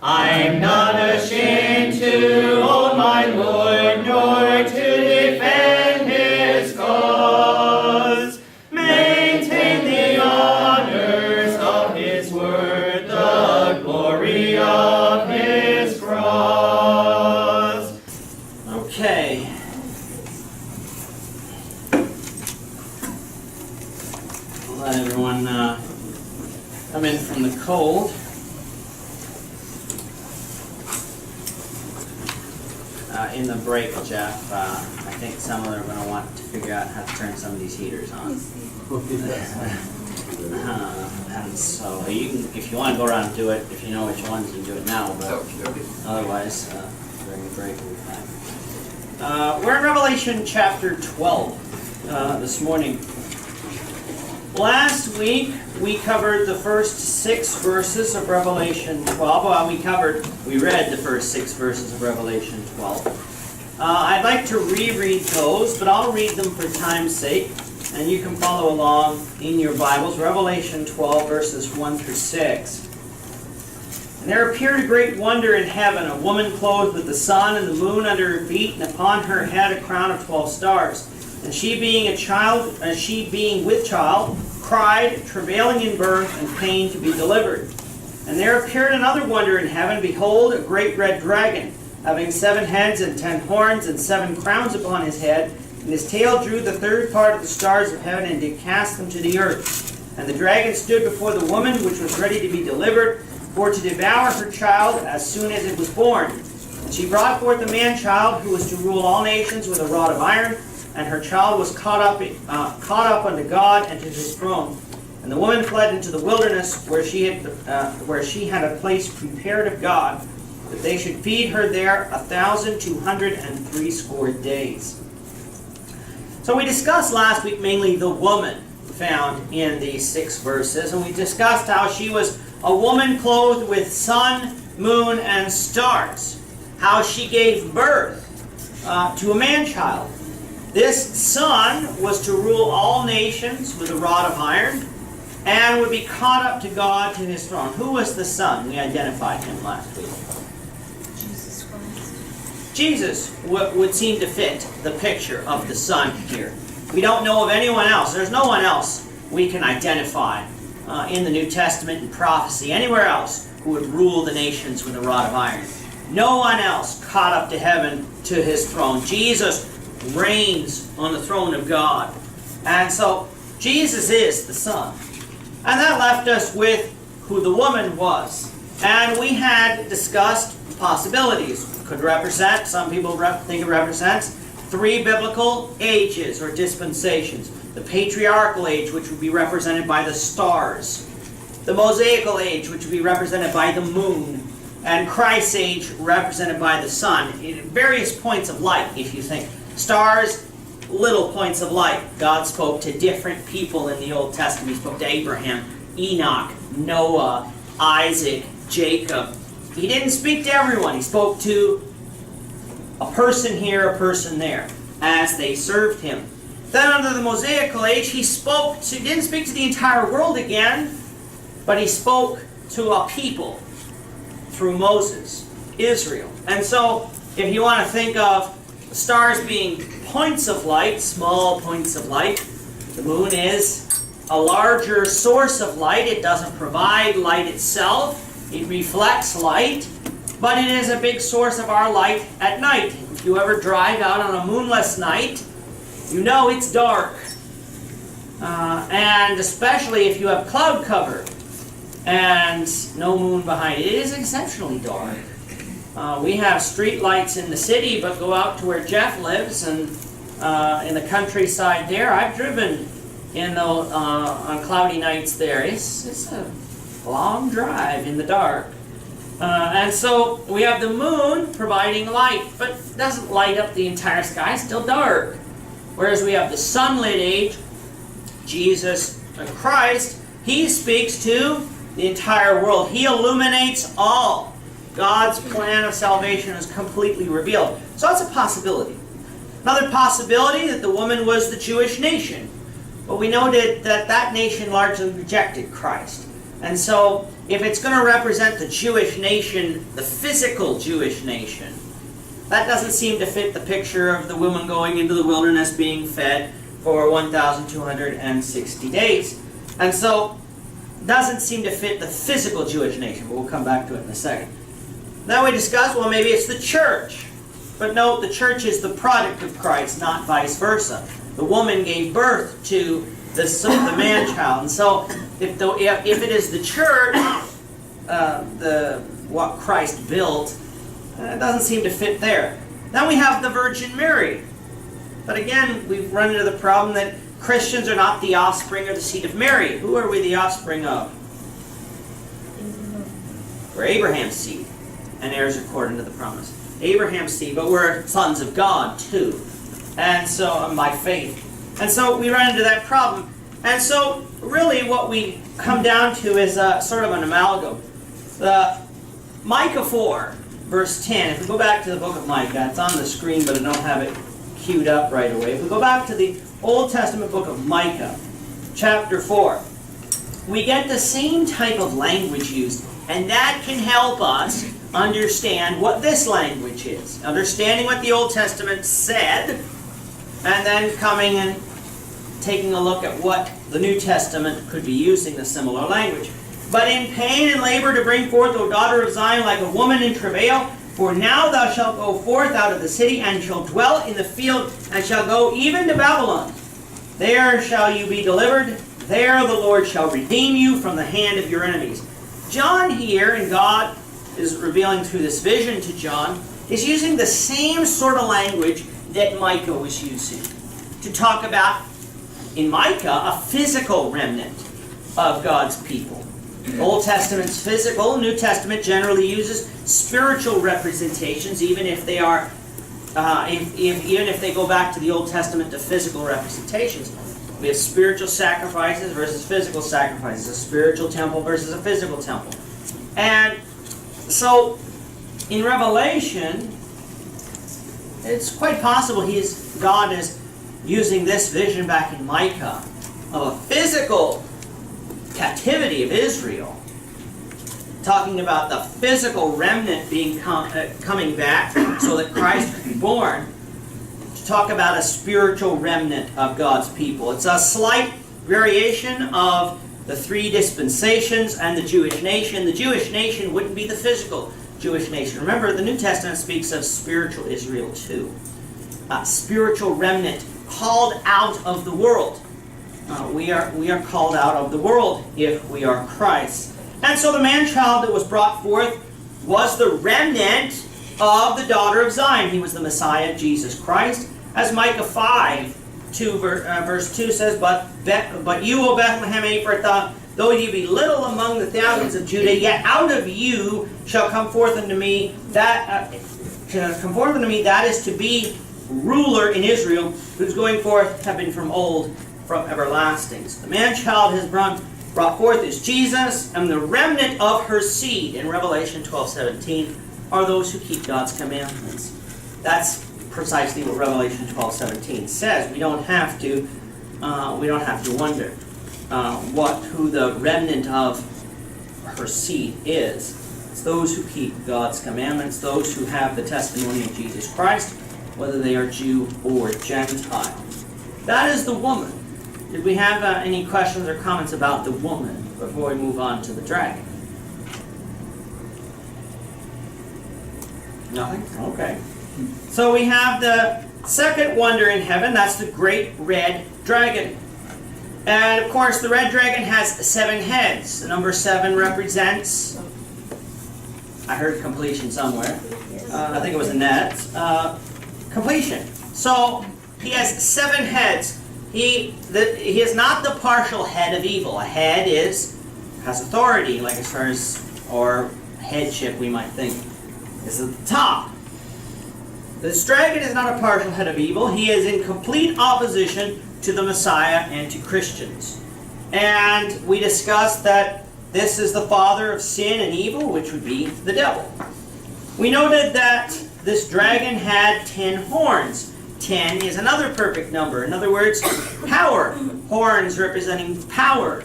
I'm not ashamed to hold my Lord, nor to defend his cause. Maintain the honors of his word, the glory of his cross. Okay. Let everyone come in from the cold. In the break, Jeff, I think some of them are going to want to figure out how to turn some of these heaters on. And so, you can, if you want to go around and do it, if you know which ones, you can do it now, but otherwise, during the break, we'll be fine. We're in Revelation chapter 12 this morning. Last week, we covered the first 6 verses of Revelation 12. Well, we read the first 6 verses of Revelation 12. I'd like to reread those, but I'll read them for time's sake, and you can follow along in your Bibles. Revelation 12, verses 1 through 6. And there appeared a great wonder in heaven, a woman clothed with the sun and the moon under her feet, and upon her head a crown of 12 stars. And she being with child, cried, travailing in birth, and pain to be delivered. And there appeared another wonder in heaven, behold, a great red dragon, having 7 heads and 10 horns, and 7 crowns upon his head, and his tail drew the third part of the stars of heaven, and did cast them to the earth. And the dragon stood before the woman, which was ready to be delivered, for to devour her child as soon as it was born. And she brought forth a man-child, who was to rule all nations with a rod of iron, and her child was caught up unto God and to his throne. And the woman fled into the wilderness, where she had a place prepared of God, that they should feed her there 1,260 days. So we discussed last week mainly the woman found in these 6 verses, and we discussed how she was a woman clothed with sun, moon, and stars, how she gave birth to a man-child. This son was to rule all nations with a rod of iron, and would be caught up to God, to his throne. Who was the son? We identified him last week. Jesus Christ. Jesus would seem to fit the picture of the son here. We don't know of anyone else. There's no one else we can identify in the New Testament and prophecy, anywhere else, who would rule the nations with a rod of iron. No one else caught up to heaven, to his throne. Jesus reigns on the throne of God. And so, Jesus is the Son. And that left us with who the woman was. And we had discussed possibilities. Could represent, some people think it represents, 3 biblical ages or dispensations. The patriarchal age, which would be represented by the stars. The Mosaical age, which would be represented by the moon. And Christ's age, represented by the sun. Various points of light, if you think. Stars, little points of light. God spoke to different people in the Old Testament. He spoke to Abraham, Enoch, Noah, Isaac, Jacob. He didn't speak to everyone. He spoke to a person here, a person there, as they served him. Then under the Mosaical age, he didn't speak to the entire world again, but he spoke to a people through Moses, Israel. And so, if you want to think of the stars being points of light, small points of light, the moon is a larger source of light. It doesn't provide light itself. It reflects light, but it is a big source of our light at night. If you ever drive out on a moonless night, you know it's dark. And especially if you have cloud cover and no moon behind it, it is exceptionally dark. We have street lights in the city, but go out to where Jeff lives and in the countryside there. I've driven on cloudy nights there. It's a long drive in the dark. And so we have the moon providing light, but it doesn't light up the entire sky. It's still dark. Whereas we have the sunlit age, Jesus Christ, he speaks to the entire world. He illuminates all. God's plan of salvation is completely revealed. So that's a possibility. Another possibility that the woman was the Jewish nation. But we noted that that nation largely rejected Christ. And so if it's going to represent the Jewish nation, the physical Jewish nation, that doesn't seem to fit the picture of the woman going into the wilderness being fed for 1,260 days. And so, doesn't seem to fit the physical Jewish nation, but we'll come back to it in a second. Then we discuss, well, maybe it's the church. But note, the church is the product of Christ, not vice versa. The woman gave birth to the man-child. And so, if it is the church, what Christ built, it doesn't seem to fit there. Then we have the Virgin Mary. But again, we've run into the problem that Christians are not the offspring or the seed of Mary. Who are we the offspring of? We're Abraham's seed, and heirs according to the promise. Abraham's seed, but we're sons of God too. And so, by faith. And so we run into that problem. And so, really what we come down to is sort of an amalgam. Micah 4, verse 10. If we go back to the book of Micah, it's on the screen, but I don't have it queued up right away. If we go back to the Old Testament book of Micah, chapter 4, we get the same type of language used, and that can help us understand what this language is. Understanding what the Old Testament said, and then coming and taking a look at what the New Testament could be using the similar language. But in pain and labor to bring forth, O daughter of Zion, like a woman in travail, for now thou shalt go forth out of the city, and shalt dwell in the field, and shall go even to Babylon. There shall you be delivered. There the Lord shall redeem you from the hand of your enemies. John here, and God is revealing through this vision to John, is using the same sort of language that Micah was using to talk about, in Micah, a physical remnant of God's people. Old Testament's physical, New Testament generally uses spiritual representations, even if they are, even if they go back to the Old Testament to physical representations. We have spiritual sacrifices versus physical sacrifices, a spiritual temple versus a physical temple. And so, in Revelation, it's quite possible God is using this vision back in Micah of a physical captivity of Israel, talking about the physical remnant being coming back so that Christ could be born, to talk about a spiritual remnant of God's people. It's a slight variation of the three dispensations and the Jewish nation. The Jewish nation wouldn't be the physical Jewish nation. Remember, the New Testament speaks of spiritual Israel too. Spiritual remnant called out of the world. We are called out of the world if we are Christ. And so the man-child that was brought forth was the remnant of the daughter of Zion. He was the Messiah, Jesus Christ. As Micah 5, verse 2 says, But you, O Bethlehem Ephrathah, though ye be little among the thousands of Judah, yet out of you shall come forth unto me that is to be ruler in Israel, whose going forth have been from old, from everlasting. So the man-child has brought forth is Jesus, and the remnant of her seed, in Revelation 12:17, are those who keep God's commandments. That's precisely what Revelation 12:17 says. We don't have to wonder who the remnant of her seed is. It's those who keep God's commandments, those who have the testimony of Jesus Christ, whether they are Jew or Gentile. That is the woman. Did we have any questions or comments about the woman before we move on to the dragon? Nothing? Okay. So we have the second wonder in heaven. That's the great red dragon. And of course, the red dragon has 7 heads. The number 7 represents, I heard completion somewhere. I think it was Annette. Completion. So he has 7 heads. He is not the partial head of evil. A head has authority, like as far as, or headship we might think, is at the top. This dragon is not a partial head of evil. He is in complete opposition to the Messiah and to Christians. And we discussed that this is the father of sin and evil, which would be the devil. We noted that this dragon had 10 horns. 10 is another perfect number. In other words, power. Horns representing power.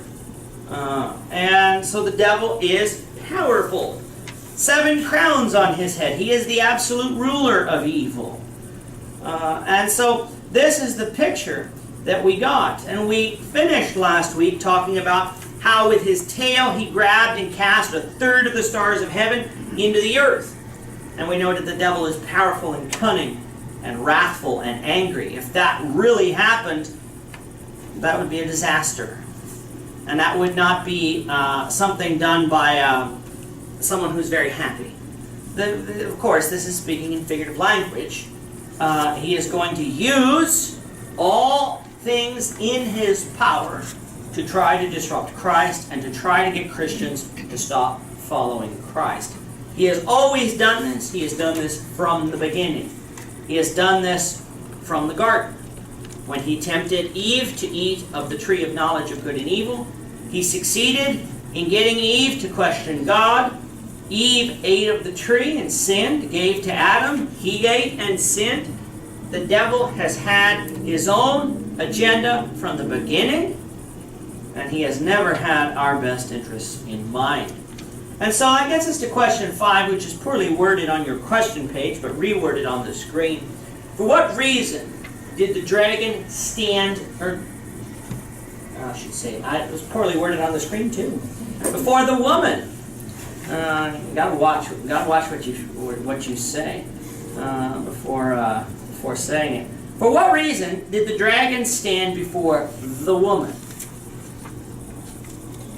And so the devil is powerful. 7 crowns on his head. He is the absolute ruler of evil. And so this is the picture that we got. And we finished last week talking about how with his tail he grabbed and cast 1/3 of the stars of heaven into the earth. And we noted the devil is powerful and cunning and wrathful and angry. If that really happened, that would be a disaster. And that would not be something done by someone who's very happy. Of course, this is speaking in figurative language. He is going to use all things in his power to try to disrupt Christ and to try to get Christians to stop following Christ. He has always done this. He has done this from the beginning. He has done this from the garden. When he tempted Eve to eat of the tree of knowledge of good and evil, he succeeded in getting Eve to question God. Eve ate of the tree and sinned, gave to Adam. He ate and sinned. The devil has had his own agenda from the beginning, and he has never had our best interests in mind. And so that gets us to question 5, which is poorly worded on your question page, but reworded on the screen. For what reason did the dragon stand, or I should say, it was poorly worded on the screen too, before the woman? You gotta watch what you say before saying it. For what reason did the dragon stand before the woman?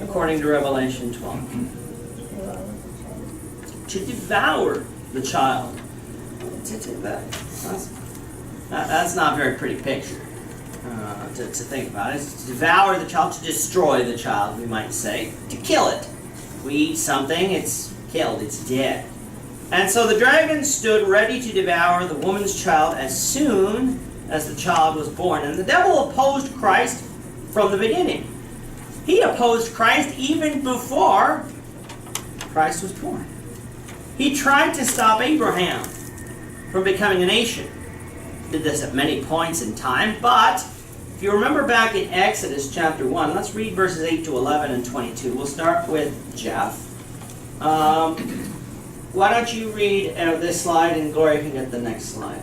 According to Revelation 12. To devour the child. That's not a very pretty picture to think about. It's to devour the child, to destroy the child, we might say. To kill it. We eat something, it's killed, it's dead. And so the dragon stood ready to devour the woman's child as soon as the child was born. And the devil opposed Christ from the beginning. He opposed Christ even before Christ was born. He tried to stop Abraham from becoming a nation. Did this at many points in time, but if you remember back in Exodus chapter 1, let's read verses 8 to 11 and 22. We'll start with Jeff. Why don't you read this slide, and Gloria can get the next slide.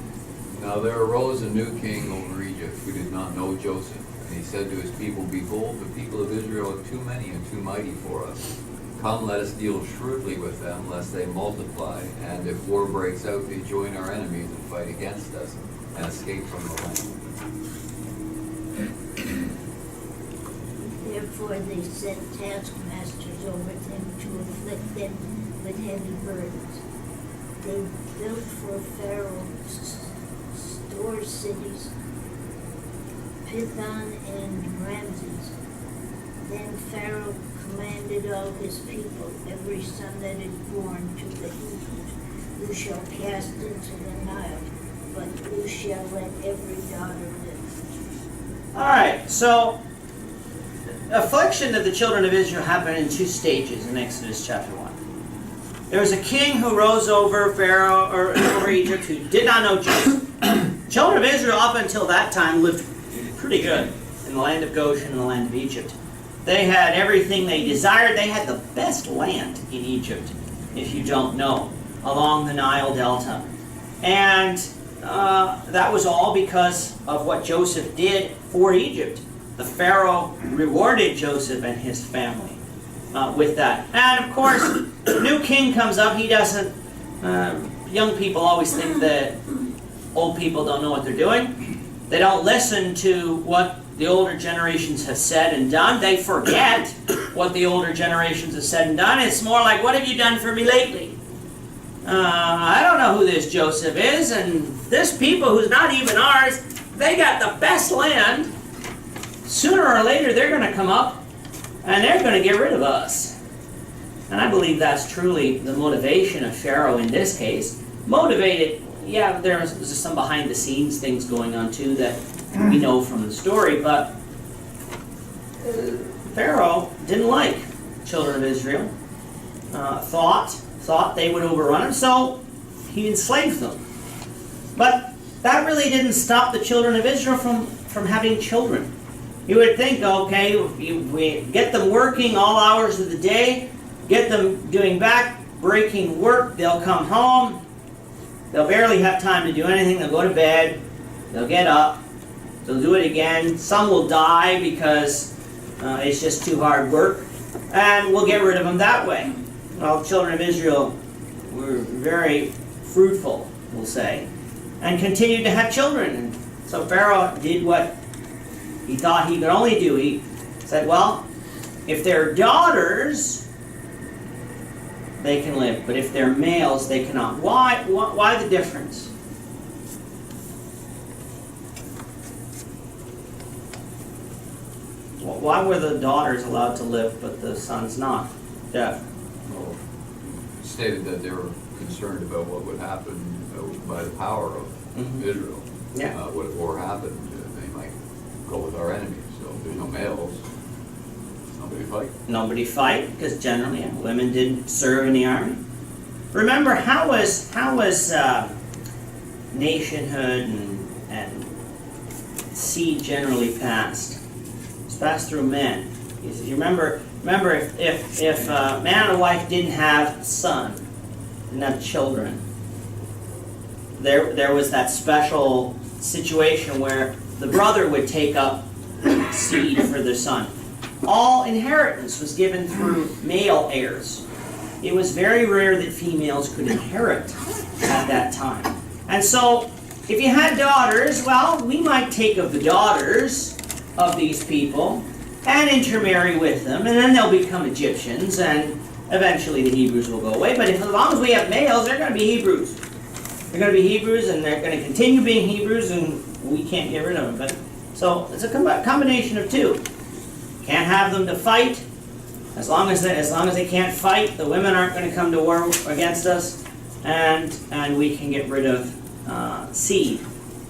Now there arose a new king over Egypt who did not know Joseph. And he said to his people, Behold, the people of Israel are too many and too mighty for us. Come, let us deal shrewdly with them, lest they multiply. And if war breaks out, they join our enemies and fight against us and escape from the land. Therefore they sent taskmasters over them to afflict them with heavy burdens. They built for Pharaoh store cities, Pithom and Ramses. Then Pharaoh commanded all his people, every son that is born to the Hebrews, you shall cast into the Nile, but you shall let every daughter live. All right, so affliction of the children of Israel happened in 2 stages in Exodus chapter 1. There was a king who rose over Pharaoh, or over Egypt, who did not know Joseph. Children of Israel up until that time lived pretty good in the land of Goshen and the land of Egypt. They had everything they desired. They had the best land in Egypt, if you don't know, along the Nile Delta. And that was all because of what Joseph did for Egypt. The Pharaoh rewarded Joseph and his family with that. And of course, the new king comes up. He doesn't, young people always think that old people don't know what they're doing. They don't listen to what the older generations have said and done. They forget what the older generations have said and done. It's more like, what have you done for me lately? I don't know who this Joseph is, and this people who's not even ours, they got the best land. Sooner or later, they're going to come up, and they're going to get rid of us. And I believe that's truly the motivation of Pharaoh in this case. Motivated, yeah, there's some behind-the-scenes things going on too that we know from the story, but Pharaoh didn't like children of Israel. Thought they would overrun him, so he enslaved them. But that really didn't stop the children of Israel from having children. You would think, okay, if we get them working all hours of the day, get them doing back-breaking work, they'll come home, they'll barely have time to do anything, they'll go to bed, they'll get up, they'll do it again. Some will die because it's just too hard work, and we'll get rid of them that way. Well, the children of Israel were very fruitful, we'll say, and continued to have children. And so Pharaoh did what he thought he could only do. He said, well, if they're daughters, they can live, but if they're males, they cannot. Why the difference? Why were the daughters allowed to live, but the sons not? Jeff? Well, stated that they were concerned about what would happen by the power of Israel. Yeah. What if war happened, they might go with our enemies. So if there's no males, nobody fight. Nobody fight, because generally women didn't serve in the army. Remember, how was nationhood and seed generally passed? It's passed through men. You remember if a man and a wife didn't have a son, didn't have children, there was that special situation where the brother would take up seed for the son. All inheritance was given through male heirs. It was very rare that females could inherit at that time. And so, if you had daughters, well, we might take of the daughters of these people and intermarry with them, and then they'll become Egyptians, and eventually the Hebrews will go away. But as long as we have males, they're going to be Hebrews. They're going to be Hebrews, and they're going to continue being Hebrews, and we can't get rid of them. But so it's a combination of two. Can't have them to fight. As long as they can't fight, the women aren't going to come to war against us, and we can get rid of seed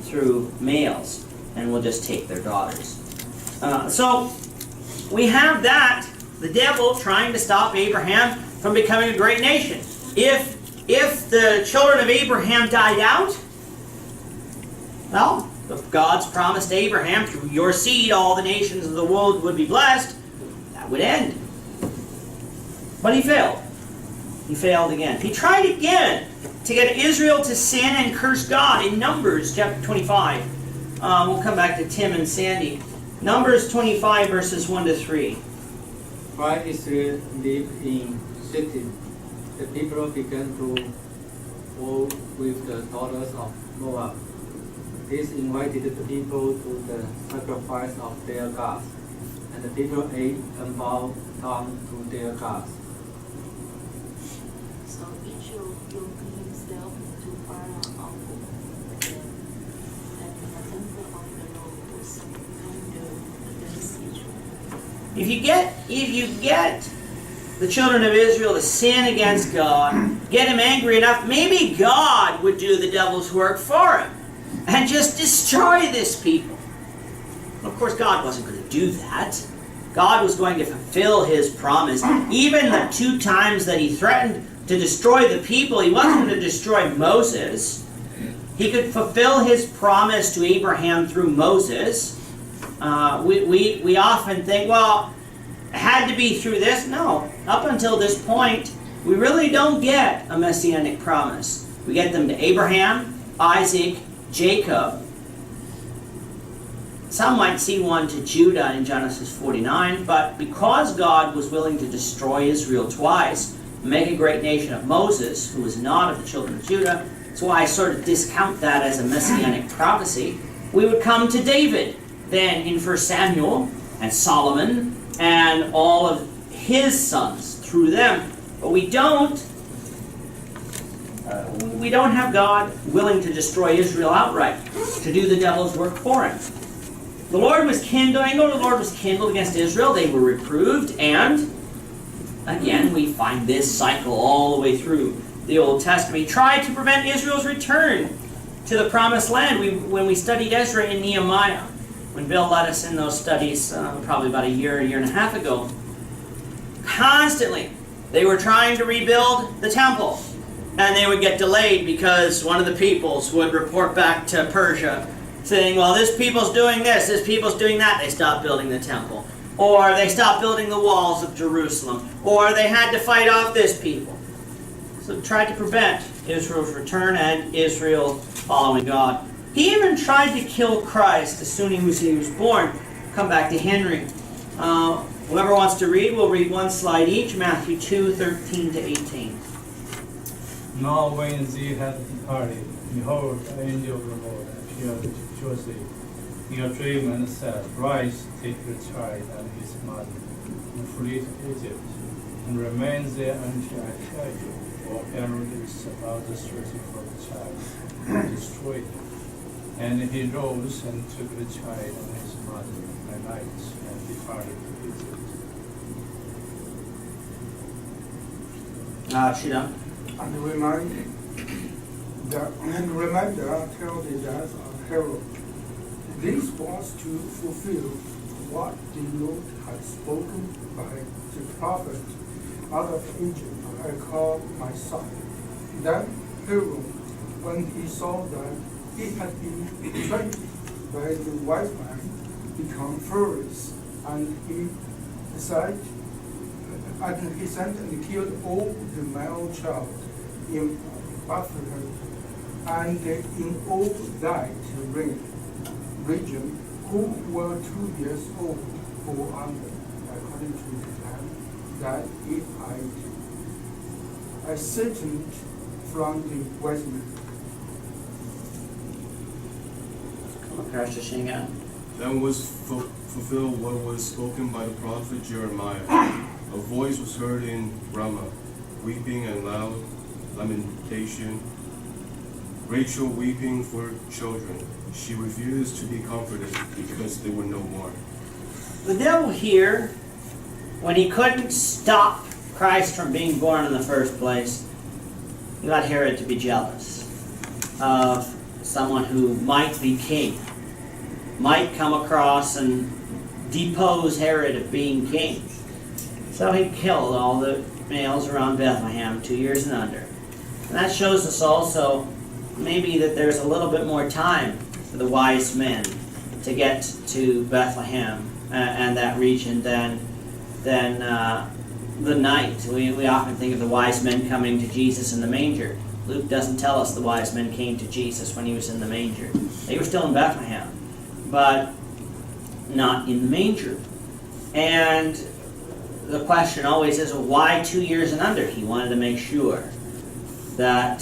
through males, and we'll just take their daughters. So we have that, the devil trying to stop Abraham from becoming a great nation. If the children of Abraham died out, well, if God's promised Abraham, through your seed all the nations of the world would be blessed, that would end. But he failed. He failed again. He tried again to get Israel to sin and curse God in Numbers chapter 25. We'll come back to Tim and Sandy. Numbers 25 verses 1 to 3. While Israel lived in Shittim, the people began to war with the daughters of Moab. This invited the people to the sacrifice of their gods, and the people ate and bowed down to their gods. So Israel yoked himself to Pharaoh of them, and the temple of the Lord was thundered against Israel. If you get the children of Israel to sin against God, get him angry enough, maybe God would do the devil's work for him and just destroy this people. Of course, God wasn't going to do that. God was going to fulfill his promise. Even the 2 times that he threatened to destroy the people, he wasn't going to destroy Moses. He could fulfill his promise to Abraham through Moses. We often think, well, it had to be through this. No. Up until this point, we really don't get a messianic promise. We get them to Abraham, Isaac, Jacob. Some might see one to Judah in Genesis 49, but because God was willing to destroy Israel twice, make a great nation of Moses, who was not of the children of Judah, that's why I sort of discount that as a messianic prophecy. We would come to David then in 1 Samuel, and Solomon, and all of his sons through them. But we don't have God willing to destroy Israel outright, to do the devil's work for him. The Lord was kindled against Israel. They were reproved, and again we find this cycle all the way through the Old Testament. He tried to prevent Israel's return to the Promised Land. When we studied Ezra and Nehemiah, when Bill led us in those studies probably about a year and a half ago, constantly they were trying to rebuild the temple, and they would get delayed because one of the peoples would report back to Persia saying, well, this people's doing this people's doing that. They stopped building the temple. Or they stopped building the walls of Jerusalem. Or they had to fight off this people. So tried to prevent Israel's return and Israel following God. He even tried to kill Christ as soon as he was born. Come back to Henry. Whoever wants to read, we'll read one slide each. Matthew 2:13-18. Now when they had departed, behold, the angel of the Lord appeared to Joseph in a dream and said, Rise, take the child and his mother, and flee to Egypt, and remain there until I tell you, for Herod is about to search for the child and destroy him. And he rose and took the child and his mother by night and departed to Egypt. Shidam. And reminder till the death of Herod. This was to fulfill what the Lord had spoken by the prophet, out of Egypt I called my son. Then Herod, when he saw that he had been betrayed by the wise man, became furious, and he sent and killed all the male child in Bethlehem and in all that region who were 2 years old or under, according to the time that I sent from the wise men. Then was fulfilled what was spoken by the prophet Jeremiah. A voice was heard in Ramah, weeping and loud lamentation. Rachel weeping for children. She refused to be comforted because they were no more. The devil here, when he couldn't stop Christ from being born in the first place, he got Herod to be jealous of someone who might be king, might come across and depose Herod of being king. So he killed all the males around Bethlehem, 2 years and under. And that shows us also maybe that there's a little bit more time for the wise men to get to Bethlehem and that region than the night. We often think of the wise men coming to Jesus in the manger. Luke doesn't tell us the wise men came to Jesus when he was in the manger. They were still in Bethlehem, but not in the manger. And the question always is, why 2 years and under? He wanted to make sure that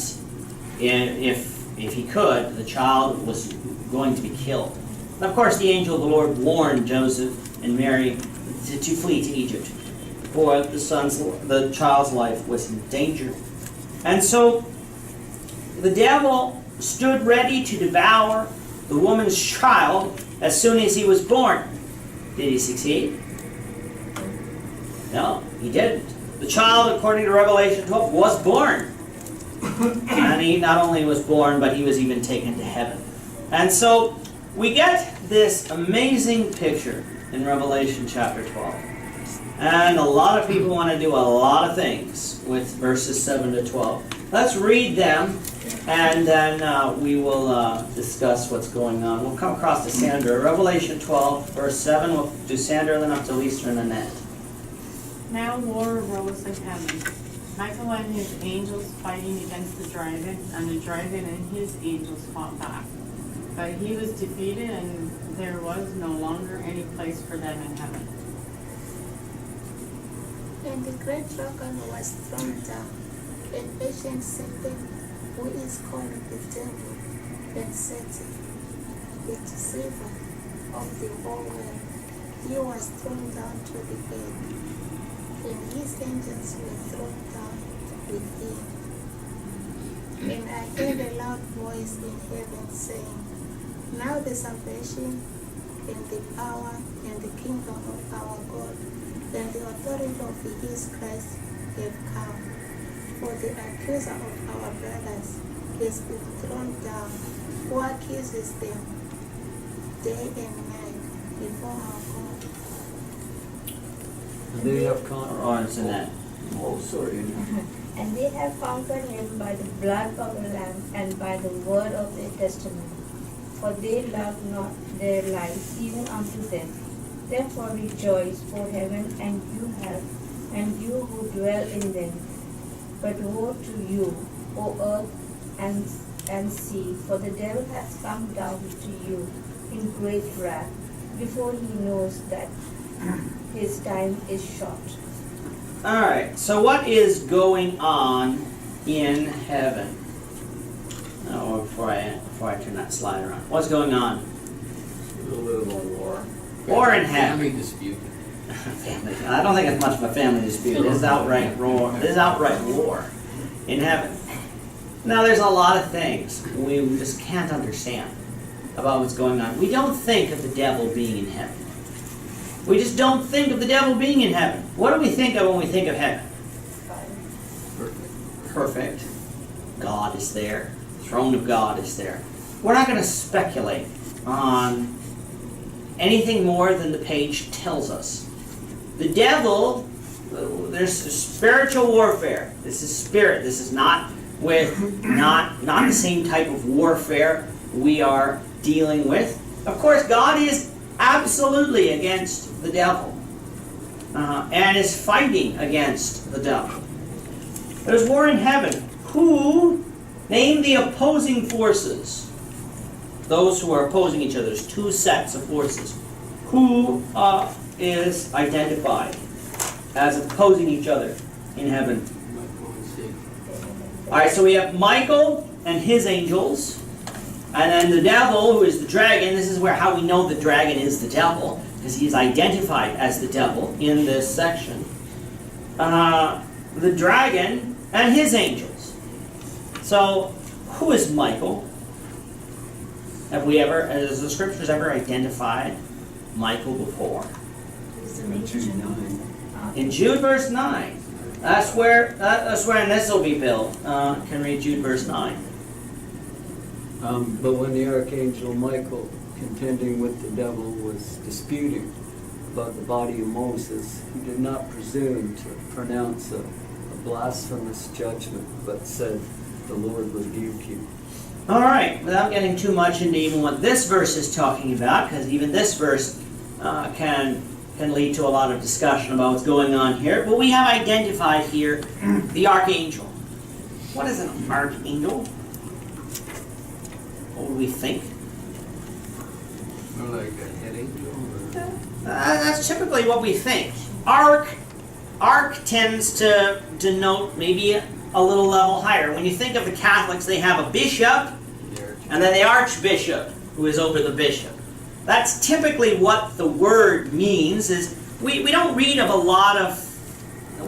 if he could, the child was going to be killed. And of course, the angel of the Lord warned Joseph and Mary to flee to Egypt, for the child's life was in danger. And so the devil stood ready to devour the woman's child as soon as he was born. Did he succeed? No, he didn't. The child, according to Revelation 12, was born. And he not only was born, but he was even taken to heaven. And so we get this amazing picture in Revelation chapter 12. And a lot of people want to do a lot of things with verses 7 to 12. Let's read them, and then we will discuss what's going on. We'll come across to Sandra. Revelation 12, verse 7. We'll do Sandra, then up to Lisa and Annette. Now war arose in heaven, Michael and his angels fighting against the dragon, and the dragon and his angels fought back. But he was defeated, and there was no longer any place for them in heaven. And the great dragon was thrown down, an ancient serpent who is called the devil and Satan, the deceiver of the whole world. He was thrown down to the earth, and his angels were thrown down with him. And I heard a loud voice in heaven saying, Now the salvation and the power and the kingdom of our God and the authority of his Christ have come. For the accuser of our brothers has been thrown down, who accuses them day and night before our God. Do you have comments on that? Oh, sorry. And they have conquered him by the blood of the Lamb and by the word of their testimony. for they love not their life even unto death. Therefore rejoice, O heaven, and you who dwell in them. But woe to you, O earth and sea, for the devil has come down to you in great wrath, before he knows that his time is short. Alright, so what is going on in heaven? Oh, before I turn that slide around. What's going on? A little bit of a war. War in heaven. Family dispute. Family. I don't think it's much of a family dispute. This is outright war. This is outright war in heaven. Now, there's a lot of things we just can't understand about what's going on. We don't think of the devil being in heaven. We just don't think of the devil being in heaven. What do we think of when we think of heaven? Perfect. God is there. The throne of God is there. We're not going to speculate on anything more than the page tells us. The devil, there's spiritual warfare. This is spirit. This is not the same type of warfare we are dealing with. Of course, God is absolutely against the devil and is fighting against the devil. There's war in heaven. Who? Name the opposing forces. Those who are opposing each other. There's two sets of forces. Who is identified as opposing each other in heaven? Alright, so we have Michael and his angels. And then the devil, who is the dragon. This is how we know the dragon is the devil, because he is identified as the devil in this section. The dragon and his angels. So, who is Michael? Has the scriptures ever identified Michael before? In Jude verse 9. That's where and this will be Bill. Can read Jude verse 9. But when the archangel Michael, contending with the devil, was disputing about the body of Moses, he did not presume to pronounce a blasphemous judgment, but said, "The Lord rebuke you." All right, without getting too much into even what this verse is talking about, because even this verse can lead to a lot of discussion about what's going on here. But we have identified here the archangel. What is an archangel? What would we think? More like a head angel. That's typically what we think. Arch tends to denote maybe a little level higher. When you think of the Catholics, they have a bishop and then the archbishop, who is over the bishop. That's typically what the word means. Is we don't read of a lot of,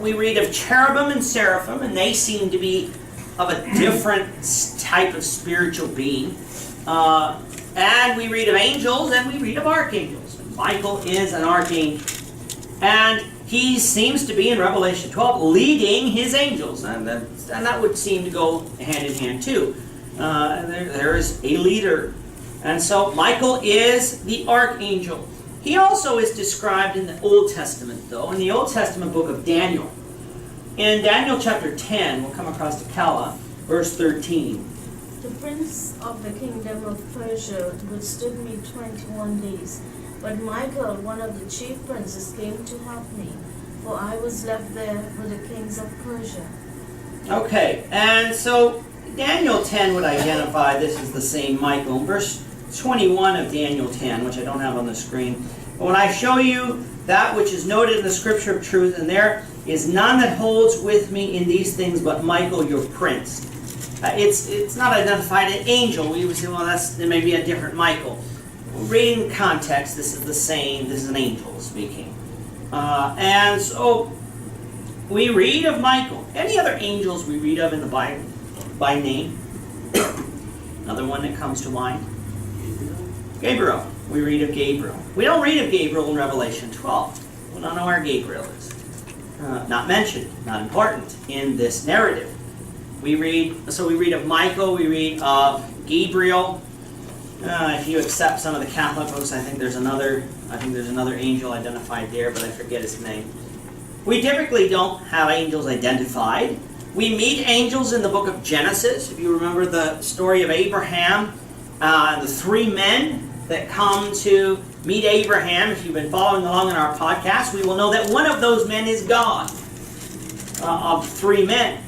we read of cherubim and seraphim, and they seem to be of a different type of spiritual being. And we read of angels, and we read of archangels. Michael is an archangel. And he seems to be, in Revelation 12, leading his angels. And that would seem to go hand in hand, too. There is a leader. And so Michael is the archangel. He also is described in the Old Testament, though, in the Old Testament book of Daniel. In Daniel chapter 10, we'll come across to Kala, verse 13. The prince of the kingdom of Persia withstood me 21 days. But Michael, one of the chief princes, came to help me, for I was left there with the kings of Persia. Okay, and so Daniel 10 would identify this as the same Michael. In verse 21 of Daniel 10, which I don't have on the screen. But when I show you that which is noted in the scripture of truth, and there is none that holds with me in these things but Michael, your prince. It's not identified an angel. We would say, well, there may be a different Michael. Reading context, this is the same. This is an angel speaking. And so we read of Michael. Any other angels we read of in the Bible by name? Another one that comes to mind? Gabriel. We read of Gabriel. We don't read of Gabriel in Revelation 12. We don't know where Gabriel is. Not mentioned, not important in this narrative. We read of Michael, we read of Gabriel. If you accept some of the Catholic books, I think there's another angel identified there, but I forget his name. We typically don't have angels identified. We meet angels in the book of Genesis. If you remember the story of Abraham The three men that come to meet Abraham, if you've been following along in our podcast, we will know that one of those men is God, of three men.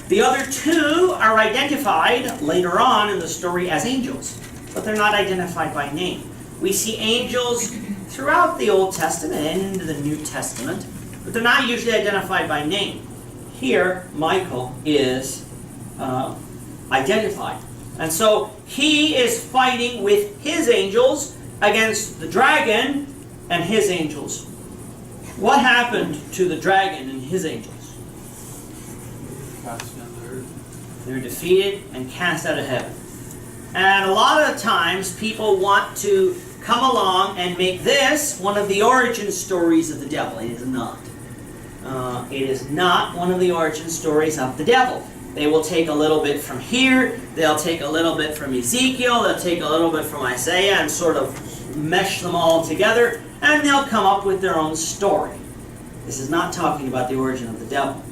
The other two are identified later on in the story as angels, but they're not identified by name. We see angels throughout the Old Testament and into the New Testament, but they're not usually identified by name. Here, Michael is identified. And so he is fighting with his angels against the dragon and his angels. What happened to the dragon and his angels? Cast down to earth. They're defeated and cast out of heaven. And a lot of the times people want to come along and make this one of the origin stories of the devil. It is not. It is not one of the origin stories of the devil. They will take a little bit from here, they'll take a little bit from Ezekiel, they'll take a little bit from Isaiah and sort of mesh them all together, and they'll come up with their own story. This is not talking about the origin of the devil.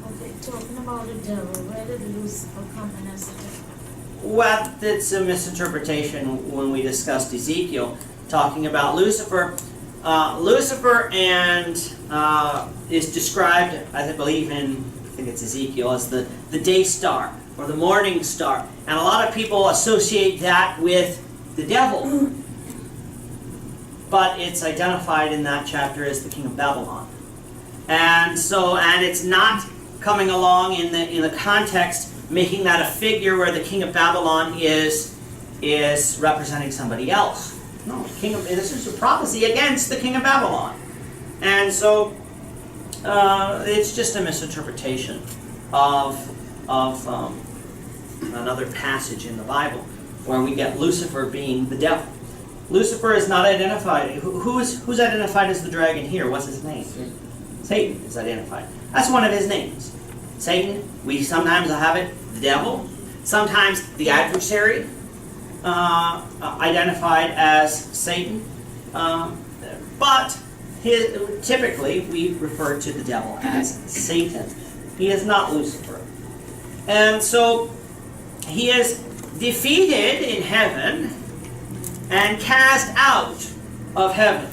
Okay, talking about the devil, where did Lucifer come in as the devil? Well, it's a misinterpretation when we discussed Ezekiel, talking about Lucifer. Lucifer is described, I believe I think it's Ezekiel, as the day star or the morning star. And a lot of people associate that with the devil. But it's identified in that chapter as the king of Babylon. And it's not coming along in the context making that a figure where the king of Babylon is representing somebody else. No, this is a prophecy against the king of Babylon. And so it's just a misinterpretation of another passage in the Bible where we get Lucifer being the devil. Lucifer is not identified. Who's identified as the dragon here? What's his name? Satan is identified. That's one of his names. Satan. We sometimes have it, the devil. Sometimes the adversary, identified as Satan. But typically we refer to the devil as Satan. He is not Lucifer. And so he is defeated in heaven and cast out of heaven.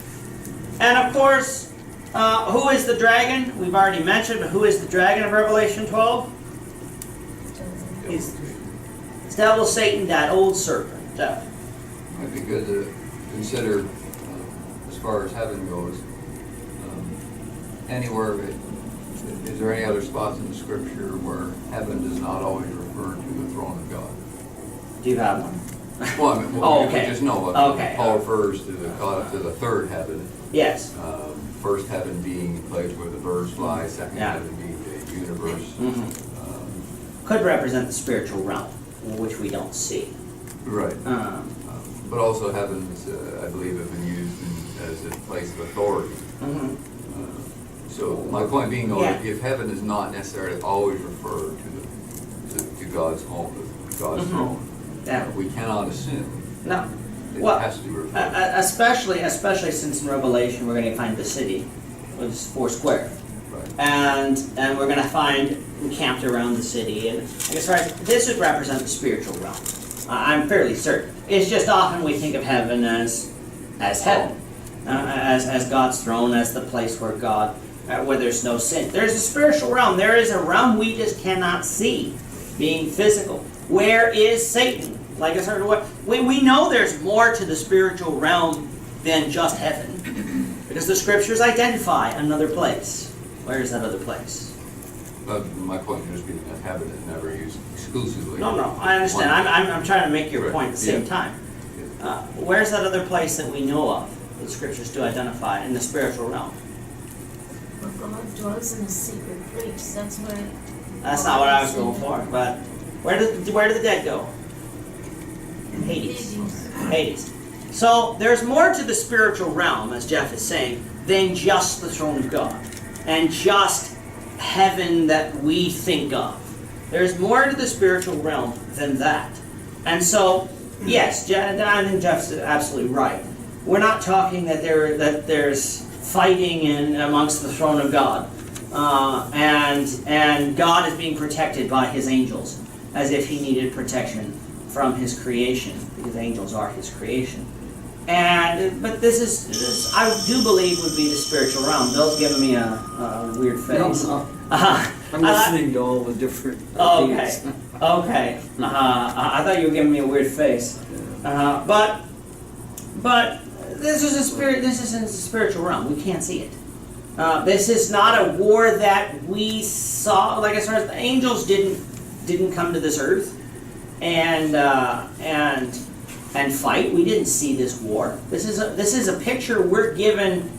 And of course, who is the dragon? We've already mentioned, but who is the dragon of Revelation 12? It's devil, Satan, that old serpent. Devil. Might be good to consider, as far as heaven goes, anywhere, is there any other spots in the scripture where heaven does not always refer to the throne of God? Do you have one? Well, I mean, okay. We just know Okay. Paul refers to the third heaven. Yes. First heaven being the place where the birds fly, second heaven being the universe. Mm-hmm. Could represent the spiritual realm, which we don't see. Right. But also heavens, I believe, have been used as a place of authority. Mm-hmm. So my point being, though, Yeah. if heaven is not necessarily always referred to God's home, God's Mm-hmm. throne, Yeah. we cannot assume No. it Well, has to refer. especially since in Revelation we're going to find the city, which is four square, Right. and we're going to find encamped around the city, and I guess this would represent the spiritual realm. I'm fairly certain. It's just often we think of heaven as heaven, as God's throne, as the place where God, where there's no sin. There's a spiritual realm. There is a realm we just cannot see, being physical. Where is Satan? Like I said, we know there's more to the spiritual realm than just heaven, because the scriptures identify another place. Where is that other place? My point would just be that heaven is never used exclusively. No, I understand. I'm trying to make your Right. point at the same Yeah. time. Where's that other place that we know of that the scriptures do identify in the spiritual realm? But God dwells in a secret place. That's where. That's not what I was going for. But where do the dead go? Hades. Hades. So there's more to the spiritual realm, as Jeff is saying, than just the throne of God and just heaven that we think of. There's more to the spiritual realm than that. And so, yes, I think Jeff's absolutely right. We're not talking that there's fighting amongst the throne of God, and God is being protected by His angels, as if He needed protection from his creation, because angels are his creation. But this I do believe would be the spiritual realm. Bill's giving me a weird face. No, I'm listening to all the different Okay. ideas. Okay. I thought you were giving me a weird face. But this is a spirit. This is in the spiritual realm. We can't see it. This is not a war that we saw. Like as far as the angels didn't come to this earth and fight. We didn't see this war. This is a picture we're given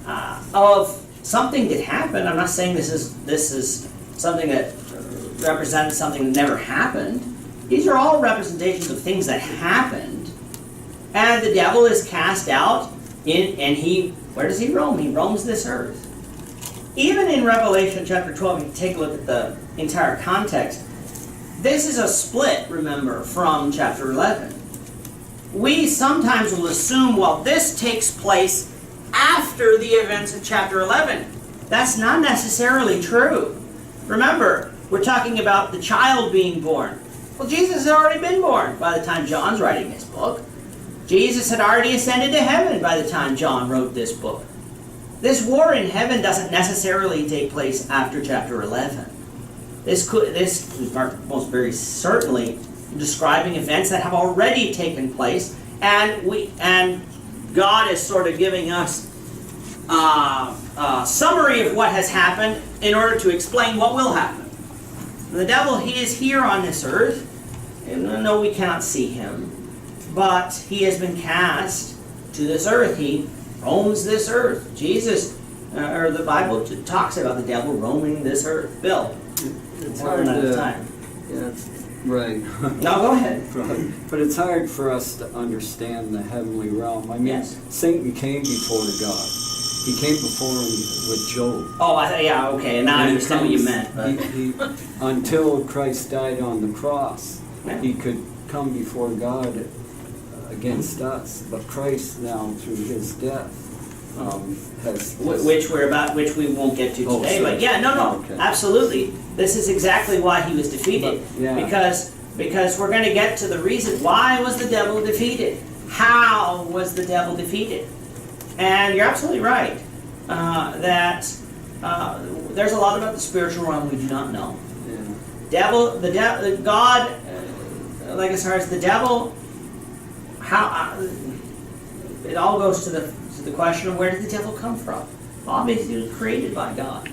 of something that happened. I'm not saying this is something that represents something that never happened. These are all representations of things that happened. And the devil is cast out, where does he roam? He roams this earth. Even in Revelation chapter 12, if you take a look at the entire context, this is a split, remember, from chapter 11. We sometimes will assume, well, this takes place after the events of chapter 11. That's not necessarily true. Remember, we're talking about the child being born. Well, Jesus had already been born by the time John's writing his book. Jesus had already ascended to heaven by the time John wrote this book. This war in heaven doesn't necessarily take place after chapter 11. This is most very certainly describing events that have already taken place, and God is sort of giving us a summary of what has happened in order to explain what will happen. The devil, he is here on this earth, and no, we cannot see him, but he has been cast to this earth. He roams this earth. Jesus, or the Bible talks about the devil roaming this earth. Bill, it's hard to, time. Yeah, right. No, go ahead. But it's hard for us to understand the heavenly realm. I mean, Yes. Satan came before God. He came before him with Job. Oh, yeah, okay. And now I understand what you meant. But Until Christ died on the cross, Yeah. he could come before God against us. But Christ now, through his death, has which we won't get to today. sorry. But yeah, no, Okay. absolutely. This is exactly why he was defeated. But, yeah. Because we're going to get to the reason why was the devil defeated. How was the devil defeated? And you're absolutely right that there's a lot about the spiritual realm we do not know. Yeah. God, like as far as the devil, it all goes to the question of where did the devil come from? Obviously, he was created by God.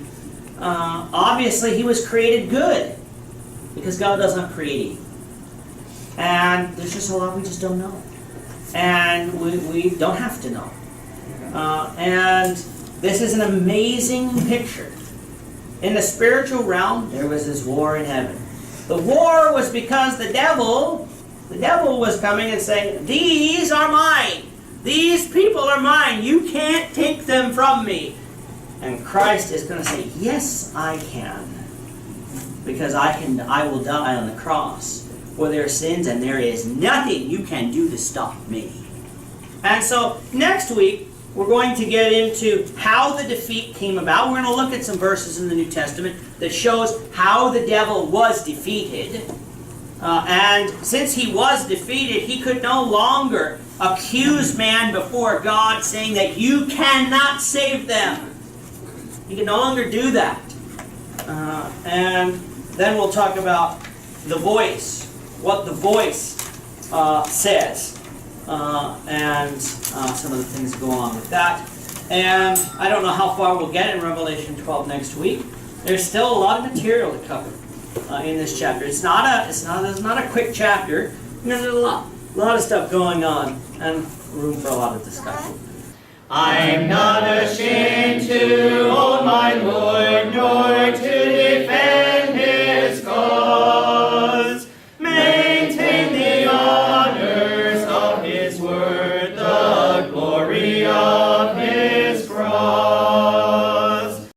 Obviously, he was created good, because God does not create evil. And there's just a lot we just don't know. And we don't have to know. And this is an amazing picture. In the spiritual realm, there was this war in heaven. The war was because the devil was coming and saying, "These are mine. These people are mine. You can't take them from me." And Christ is going to say, "Yes, I can. Because I will die on the cross for their sins, and there is nothing you can do to stop me." And so next week, we're going to get into how the defeat came about. We're going to look at some verses in the New Testament that shows how the devil was defeated. And since he was defeated, he could no longer accuse man before God, saying that you cannot save them. He can no longer do that. And then we'll talk about the voice, what the voice says. And some of the things that go on with that. And I don't know how far we'll get in Revelation 12 next week. There's still a lot of material to cover in this chapter. It's not a quick chapter. There's a lot of stuff going on and room for a lot of discussion. I'm not ashamed to own my Lord.